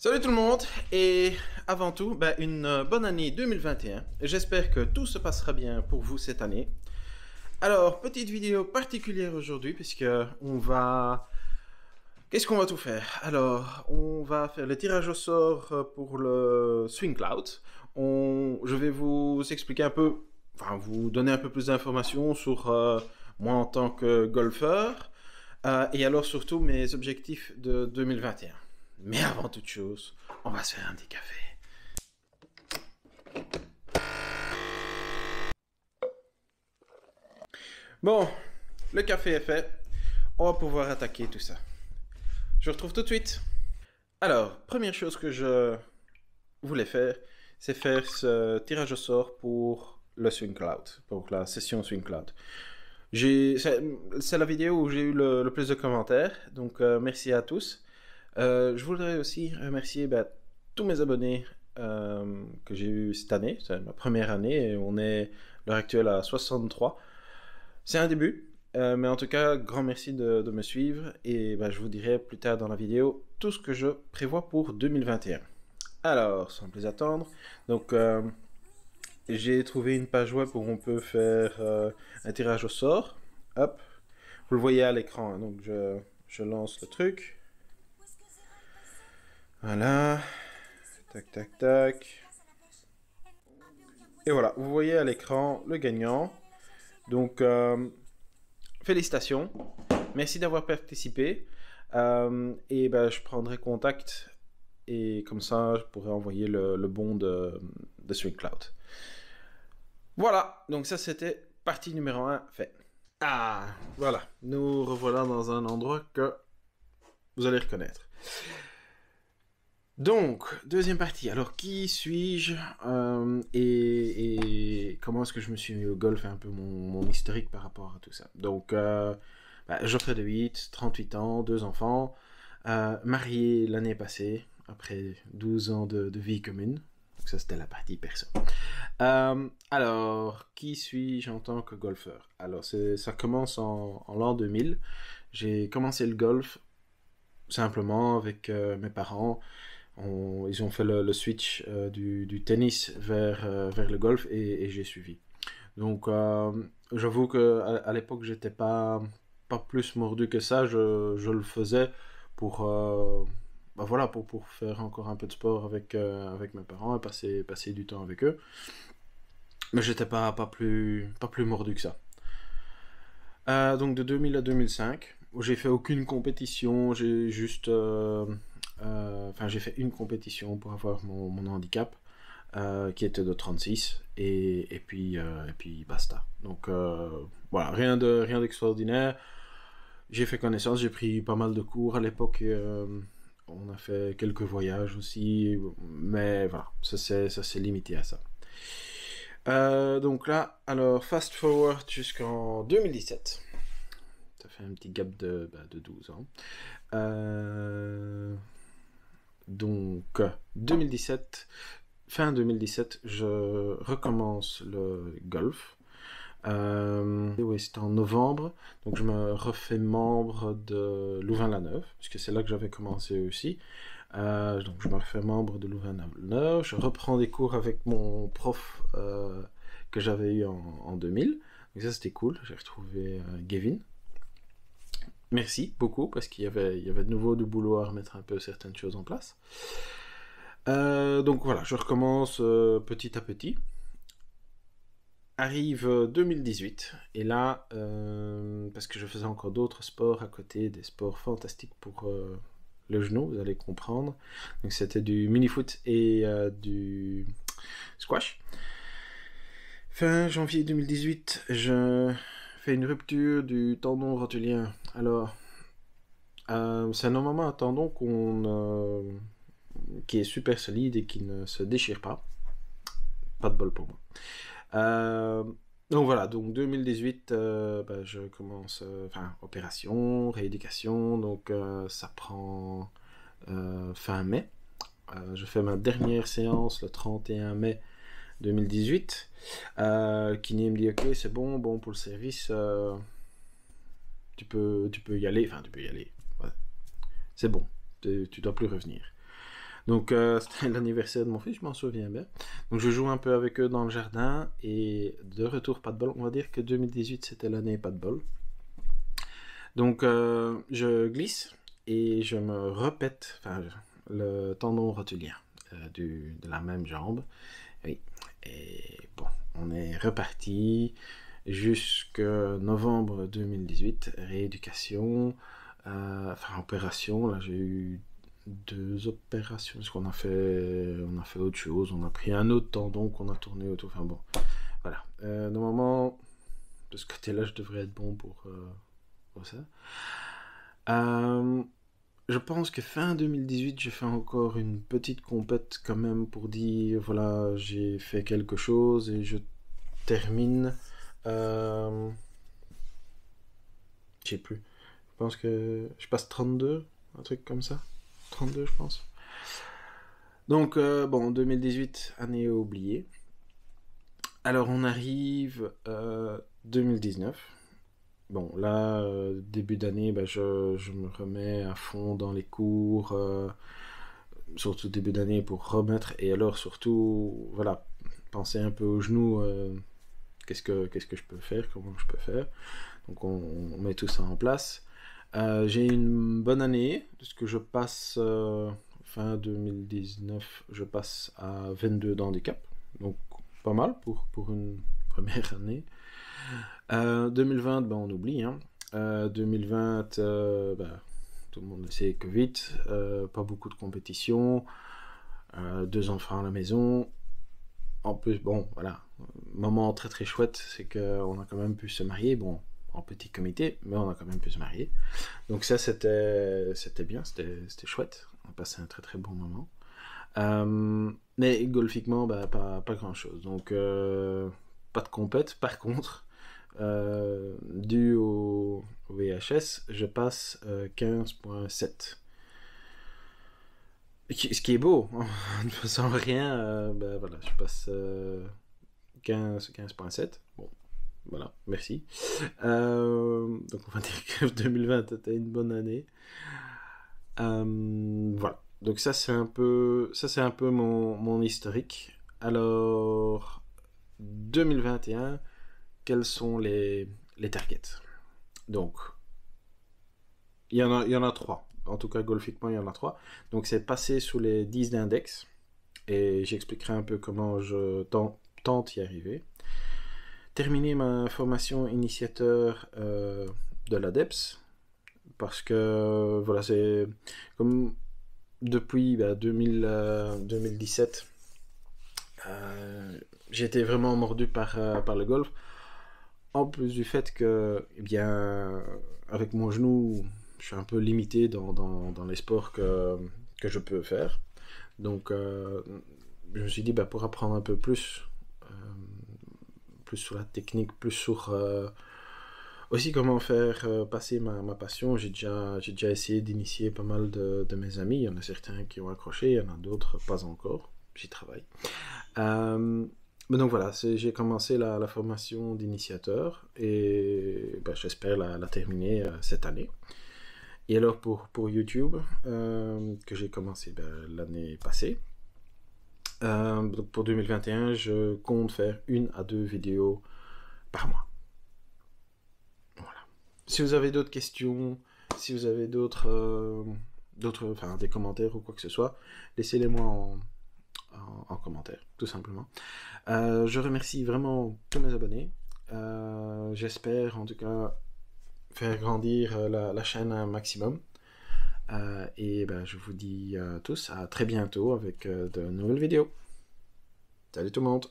Salut tout le monde et avant tout, une bonne année 2021. J'espère que tout se passera bien pour vous cette année. Alors, petite vidéo particulière aujourd'hui puisque on va... Qu'est-ce qu'on va tout faire? Alors, on va faire le tirage au sort pour le Swing Cloud. Je vais vous expliquer un peu, enfin vous donner un peu plus d'informations sur moi en tant que golfeur et alors surtout mes objectifs de 2021. Mais avant toute chose, on va se faire un petit café. Bon, le café est fait. On va pouvoir attaquer tout ça. Je vous retrouve tout de suite. Alors, première chose que je voulais faire, c'est faire ce tirage au sort pour le Swing Cloud, pour la session Swing Cloud. C'est la vidéo où j'ai eu le plus de commentaires, donc merci à tous. Je voudrais aussi remercier tous mes abonnés que j'ai eu cette année. C'est ma première année et on est à l'heure actuelle à 63. C'est un début, mais en tout cas, grand merci de me suivre et je vous dirai plus tard dans la vidéo tout ce que je prévois pour 2021. Alors, sans plus attendre, donc j'ai trouvé une page web où on peut faire un tirage au sort. Hop, vous le voyez à l'écran, hein, donc je lance le truc. Voilà, tac tac tac. Et voilà, vous voyez à l'écran le gagnant. Donc, félicitations, merci d'avoir participé. Et je prendrai contact et comme ça, je pourrai envoyer le bon de Swing Cloud. Voilà, donc ça c'était partie numéro 1 fait. Ah, voilà, nous revoilà dans un endroit que vous allez reconnaître. Donc, deuxième partie. Alors, qui suis-je et comment est-ce que je me suis mis au golf et un peu mon historique par rapport à tout ça. Donc, Geoffrey de Witt, 38 ans, 2 enfants, marié l'année passée, après 12 ans de vie commune. Donc ça, c'était la partie perso. Alors, qui suis-je en tant que golfeur? Alors, ça commence en l'an 2000. J'ai commencé le golf simplement avec mes parents. Ils ont fait le switch du tennis vers le golf et j'ai suivi. Donc, j'avoue qu'à l'époque, j'étais pas plus mordu que ça. Je le faisais pour, pour faire encore un peu de sport avec mes parents et passer du temps avec eux. Mais j'étais pas plus mordu que ça. Donc, de 2000 à 2005, où j'ai fait aucune compétition, j'ai juste... j'ai fait une compétition pour avoir mon handicap qui était de 36 et puis basta. Donc voilà, rien d'extraordinaire. J'ai fait connaissance, j'ai pris pas mal de cours à l'époque. On a fait quelques voyages aussi, mais voilà, ça s'est limité à ça. Donc là, alors fast forward jusqu'en 2017. Ça fait un petit gap de 12 ans. Donc 2017, fin 2017, je recommence le golf. Oui, c'était en novembre, donc je me refais membre de Louvain-la-Neuve, puisque c'est là que j'avais commencé aussi. Donc je me refais membre de Louvain-la-Neuve, je reprends des cours avec mon prof que j'avais eu en 2000. Donc ça c'était cool, j'ai retrouvé Gavin. Merci beaucoup, parce qu'il y avait de nouveau du boulot à remettre un peu certaines choses en place. Donc voilà, je recommence petit à petit. Arrive 2018, et là, parce que je faisais encore d'autres sports à côté, des sports fantastiques pour le genou, vous allez comprendre. Donc c'était du mini-foot et du squash. Fin janvier 2018, je fais une rupture du tendon rotulien. Alors, c'est normalement un tendon qui est super solide et qui ne se déchire pas. Pas de bol pour moi. Donc voilà, donc 2018, je commence, opération, rééducation, donc ça prend fin mai. Je fais ma dernière séance le 31 mai 2018. Kiné me dit ok, c'est bon pour le service, tu peux y aller, ouais. C'est bon, tu dois plus revenir. Donc c'était l'anniversaire de mon fils, je m'en souviens bien. Donc je joue un peu avec eux dans le jardin et de retour pas de bol. On va dire que 2018 c'était l'année pas de bol. Donc je glisse et je me répète le tendon rotulien de la même jambe. Oui. Et bon, on est reparti jusque novembre 2018, rééducation, opération. Là, j'ai eu 2 opérations, parce qu'on on a fait autre chose. On a pris un autre tendon qu'on a tourné autour. Enfin bon, voilà. Normalement, de ce côté-là, je devrais être bon pour ça. Je pense que fin 2018, j'ai fait encore une petite compète quand même pour dire, voilà, j'ai fait quelque chose et je termine. Je sais plus. Je pense que je passe 32, un truc comme ça. 32, je pense. Donc, bon, 2018, année oubliée. Alors, on arrive 2019. Bon, là, début d'année, je me remets à fond dans les cours, surtout début d'année pour remettre, et alors surtout, voilà, penser un peu aux genoux, qu'est-ce que je peux faire, comment je peux faire. Donc on met tout ça en place. J'ai une bonne année, puisque je passe, fin 2019, je passe à 22 d'handicap, donc pas mal pour une première année. 2020, on oublie. Hein. 2020, tout le monde le sait, Covid, pas beaucoup de compétition, 2 enfants à la maison. En plus, bon, voilà, moment très très chouette, c'est qu'on a quand même pu se marier, bon, en petit comité, mais on a quand même pu se marier. Donc ça, c'était bien, c'était chouette. On a passé un très très bon moment. Mais golfiquement, pas grand chose. Donc, pas de compète. Par contre, dû au VHS, je passe 15.7. Ce qui est beau, en ne faisant rien, voilà, je passe 15.7. Bon, voilà, merci. Donc on va dire que 2020 était une bonne année. Voilà. Donc ça c'est un peu mon historique. Alors 2021, quels sont les targets? Donc il y en a 3. En tout cas golfiquement il y en a 3. Donc c'est passer sous les 10 d'index et j'expliquerai un peu comment je tente y arriver. Terminer ma formation initiateur de l'ADEPS, parce que voilà, c'est comme depuis 2017, j'ai été vraiment mordu par le golf, en plus du fait que, eh bien, avec mon genou, je suis un peu limité dans les sports que je peux faire. Donc, je me suis dit, pour apprendre un peu plus sur la technique, plus sur aussi comment faire passer ma passion. J'ai déjà essayé d'initier pas mal de mes amis. Il y en a certains qui ont accroché, il y en a d'autres pas encore. J'y travaille. Mais donc voilà, j'ai commencé la formation d'initiateur et j'espère la terminer cette année. Et alors pour YouTube, que j'ai commencé l'année passée, donc pour 2021, je compte faire 1 à 2 vidéos par mois. Voilà. Si vous avez d'autres questions, si vous avez des commentaires ou quoi que ce soit, laissez-les moi en commentaire, tout simplement. Je remercie vraiment tous mes abonnés. J'espère en tout cas faire grandir la chaîne un maximum. Et je vous dis à tous à très bientôt avec de nouvelles vidéos. Salut tout le monde!